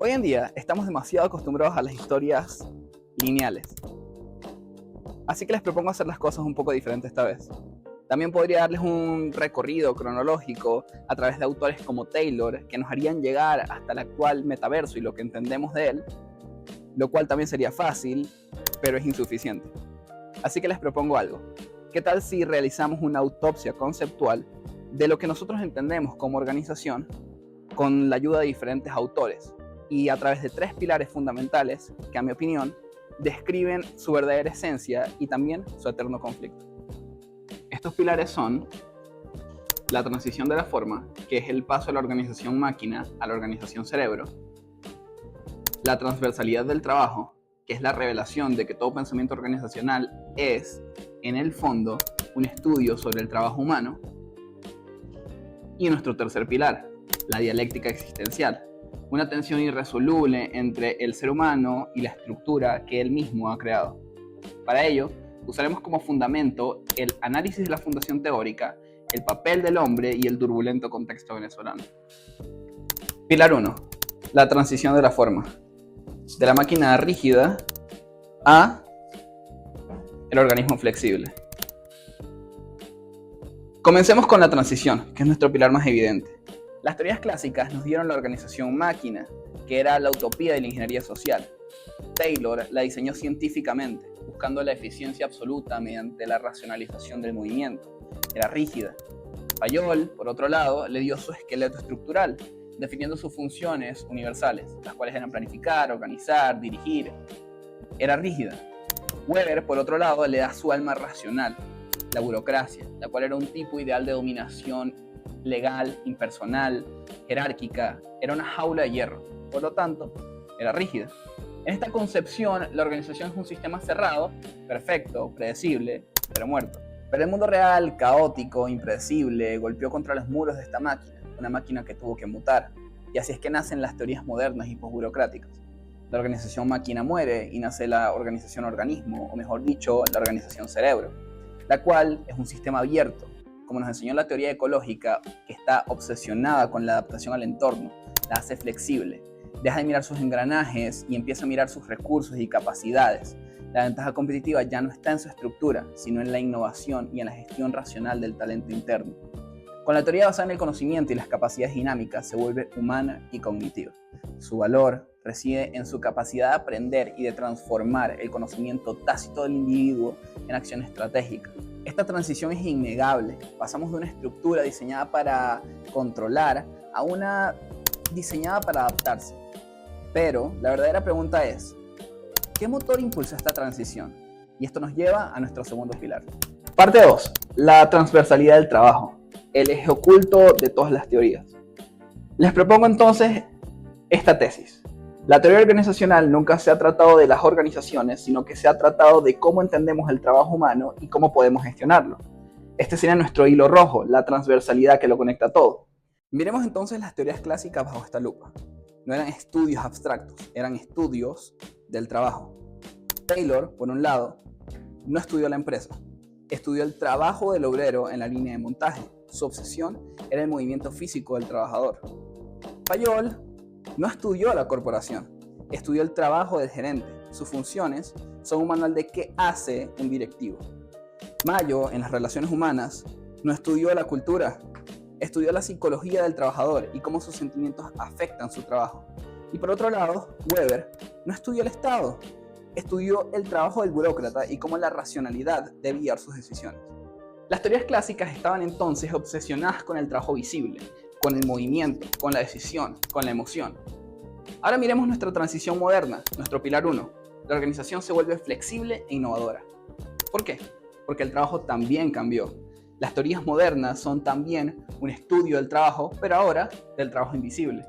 Hoy en día estamos demasiado acostumbrados a las historias lineales, así que les propongo hacer las cosas un poco diferentes esta vez. También podría darles un recorrido cronológico a través de autores como Taylor, que nos harían llegar hasta el actual metaverso y lo que entendemos de él, lo cual también sería fácil, pero es insuficiente. Así que les propongo algo. ¿Qué tal si realizamos una autopsia conceptual de lo que nosotros entendemos como organización con la ayuda de diferentes autores y a través de 3 pilares fundamentales que, a mi opinión, describen su verdadera esencia y también su eterno conflicto? Estos pilares son la transición de la forma, que es el paso de la organización máquina a la organización cerebro; la transversalidad del trabajo, que es la revelación de que todo pensamiento organizacional es, en el fondo, un estudio sobre el trabajo humano; y nuestro tercer pilar, la dialéctica existencial, una tensión irresoluble entre el ser humano y la estructura que él mismo ha creado. Para ello, usaremos como fundamento el análisis de la fundación teórica, el papel del hombre y el turbulento contexto venezolano. Pilar 1. La transición de la forma. De la máquina rígida a el organismo flexible. Comencemos con la transición, que es nuestro pilar más evidente. Las teorías clásicas nos dieron la organización máquina, que era la utopía de la ingeniería social. Taylor la diseñó científicamente, buscando la eficiencia absoluta mediante la racionalización del movimiento. Era rígida. Fayol, por otro lado, le dio su esqueleto estructural, definiendo sus funciones universales, las cuales eran planificar, organizar, dirigir. Era rígida. Weber, por otro lado, le da su alma racional, la burocracia, la cual era un tipo ideal de dominación legal, impersonal, jerárquica. Era una jaula de hierro, por lo tanto, era rígida. En esta concepción, la organización es un sistema cerrado, perfecto, predecible, pero muerto. Pero el mundo real, caótico, impredecible, golpeó contra los muros de esta máquina, una máquina que tuvo que mutar. Y así es que nacen las teorías modernas y posburocráticas. La organización máquina muere y nace la organización organismo, o mejor dicho, la organización cerebro, la cual es un sistema abierto, como nos enseñó la teoría ecológica, que está obsesionada con la adaptación al entorno, la hace flexible, deja de mirar sus engranajes y empieza a mirar sus recursos y capacidades. La ventaja competitiva ya no está en su estructura, sino en la innovación y en la gestión racional del talento interno. Con la teoría basada en el conocimiento y las capacidades dinámicas, se vuelve humana y cognitiva. Su valor reside en su capacidad de aprender y de transformar el conocimiento tácito del individuo en acción estratégica. Esta transición es innegable. Pasamos de una estructura diseñada para controlar a una diseñada para adaptarse. Pero la verdadera pregunta es, ¿qué motor impulsa esta transición? Y esto nos lleva a nuestro segundo pilar. Parte 2. La transversalidad del trabajo, el eje oculto de todas las teorías. Les propongo entonces esta tesis. La teoría organizacional nunca se ha tratado de las organizaciones, sino que se ha tratado de cómo entendemos el trabajo humano y cómo podemos gestionarlo. Este sería nuestro hilo rojo, la transversalidad que lo conecta todo. Miremos entonces las teorías clásicas bajo esta lupa. No eran estudios abstractos, eran estudios del trabajo. Taylor, por un lado, no estudió la empresa, estudió el trabajo del obrero en la línea de montaje. Su obsesión era el movimiento físico del trabajador. Fayol no estudió la corporación, estudió el trabajo del gerente. Sus funciones son un manual de qué hace un directivo. Mayo, en las relaciones humanas, no estudió la cultura, estudió la psicología del trabajador y cómo sus sentimientos afectan su trabajo. Y por otro lado, Weber no estudió el Estado, estudió el trabajo del burócrata y cómo la racionalidad debe guiar sus decisiones. Las teorías clásicas estaban entonces obsesionadas con el trabajo visible, con el movimiento, con la decisión, con la emoción. Ahora miremos nuestra transición moderna, nuestro pilar 1. La organización se vuelve flexible e innovadora. ¿Por qué? Porque el trabajo también cambió. Las teorías modernas son también un estudio del trabajo, pero ahora del trabajo invisible.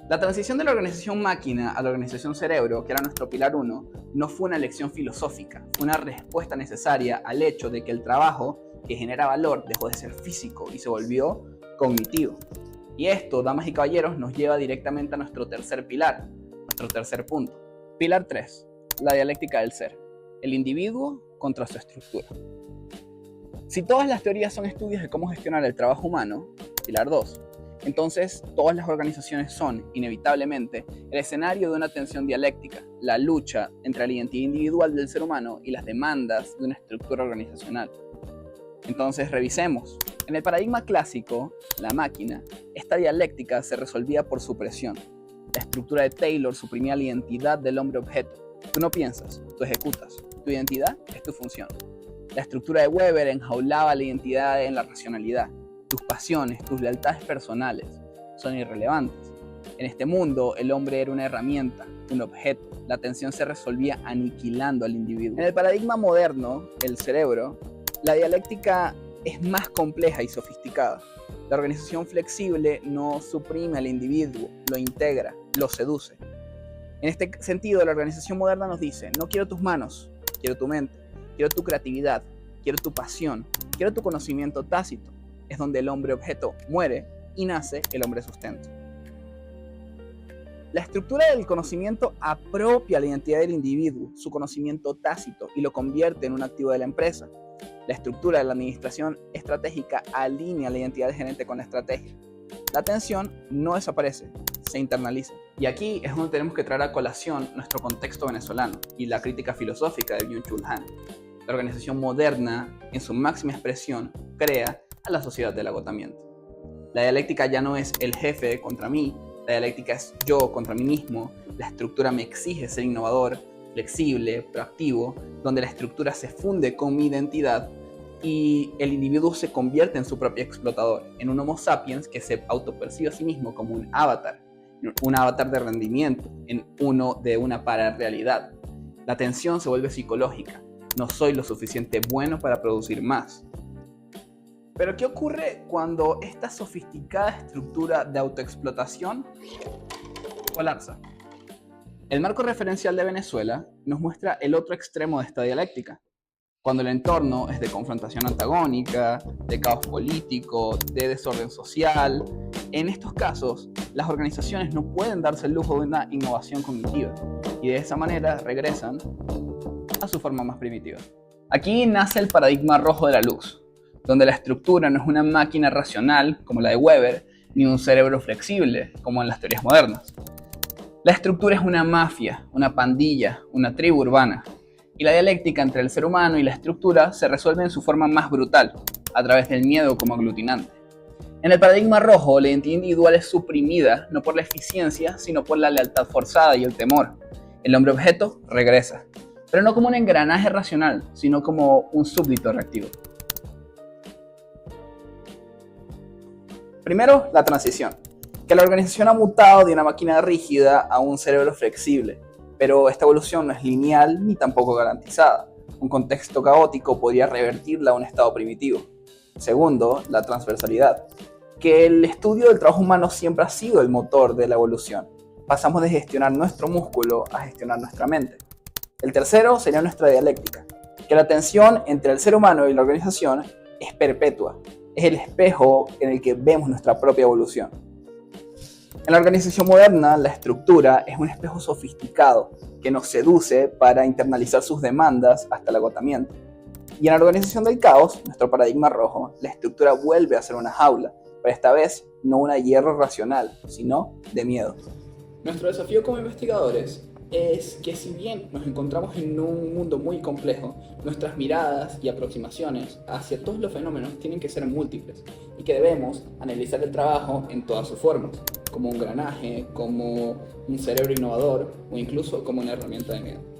La transición de la organización máquina a la organización cerebro, que era nuestro pilar 1, no fue una elección filosófica, fue una respuesta necesaria al hecho de que el trabajo que genera valor dejó de ser físico y se volvió cognitivo. Y esto, damas y caballeros, nos lleva directamente a nuestro tercer pilar, nuestro tercer punto. Pilar 3, la dialéctica del ser, el individuo contra su estructura. Si todas las teorías son estudios de cómo gestionar el trabajo humano, pilar 2, Entonces, todas las organizaciones son, inevitablemente, el escenario de una tensión dialéctica, la lucha entre la identidad individual del ser humano y las demandas de una estructura organizacional. Entonces, revisemos. En el paradigma clásico, la máquina, esta dialéctica se resolvía por supresión. La estructura de Taylor suprimía la identidad del hombre-objeto. Tú no piensas, tú ejecutas. Tu identidad es tu función. La estructura de Weber enjaulaba la identidad en la racionalidad. Tus pasiones, tus lealtades personales son irrelevantes. En este mundo, el hombre era una herramienta, un objeto. La tensión se resolvía aniquilando al individuo. En el paradigma moderno, el cerebro, la dialéctica es más compleja y sofisticada. La organización flexible no suprime al individuo, lo integra, lo seduce. En este sentido, la organización moderna nos dice: no quiero tus manos, quiero tu mente, quiero tu creatividad, quiero tu pasión, quiero tu conocimiento tácito. Es donde el hombre-objeto muere y nace el hombre-sustento. La estructura del conocimiento apropia la identidad del individuo, su conocimiento tácito, y lo convierte en un activo de la empresa. La estructura de la administración estratégica alinea la identidad del gerente con la estrategia. La atención no desaparece, se internaliza. Y aquí es donde tenemos que traer a colación nuestro contexto venezolano y la crítica filosófica de Byung-Chul Han. La organización moderna, en su máxima expresión, crea a la sociedad del agotamiento. La dialéctica ya no es el jefe contra mí, la dialéctica es yo contra mí mismo. La estructura me exige ser innovador, flexible, proactivo, donde la estructura se funde con mi identidad y el individuo se convierte en su propio explotador, en un Homo sapiens que se autopercibe a sí mismo como un avatar de rendimiento, en uno de una pararrealidad. La tensión se vuelve psicológica. No soy lo suficiente bueno para producir más. Pero ¿qué ocurre cuando esta sofisticada estructura de autoexplotación colapsa? El marco referencial de Venezuela nos muestra el otro extremo de esta dialéctica. Cuando el entorno es de confrontación antagónica, de caos político, de desorden social, en estos casos, las organizaciones no pueden darse el lujo de una innovación cognitiva y de esa manera regresan a su forma más primitiva. Aquí nace el paradigma rojo de la luz, donde la estructura no es una máquina racional, como la de Weber, ni un cerebro flexible, como en las teorías modernas. La estructura es una mafia, una pandilla, una tribu urbana, y la dialéctica entre el ser humano y la estructura se resuelve en su forma más brutal, a través del miedo como aglutinante. En el paradigma rojo, la identidad individual es suprimida no por la eficiencia, sino por la lealtad forzada y el temor. El hombre-objeto regresa, pero no como un engranaje racional, sino como un súbdito reactivo. Primero, la transición, que la organización ha mutado de una máquina rígida a un cerebro flexible, pero esta evolución no es lineal ni tampoco garantizada. Un contexto caótico podría revertirla a un estado primitivo. Segundo, la transversalidad, que el estudio del trabajo humano siempre ha sido el motor de la evolución. Pasamos de gestionar nuestro músculo a gestionar nuestra mente. El tercero sería nuestra dialéctica, que la tensión entre el ser humano y la organización es perpetua. Es el espejo en el que vemos nuestra propia evolución. En la organización moderna, la estructura es un espejo sofisticado que nos seduce para internalizar sus demandas hasta el agotamiento. Y en la organización del caos, nuestro paradigma rojo, la estructura vuelve a ser una jaula, pero esta vez no una hierro racional, sino de miedo. Nuestro desafío como investigadores es que si bien nos encontramos en un mundo muy complejo, nuestras miradas y aproximaciones hacia todos los fenómenos tienen que ser múltiples y que debemos analizar el trabajo en todas sus formas, como un engranaje, como un cerebro innovador o incluso como una herramienta de miedo.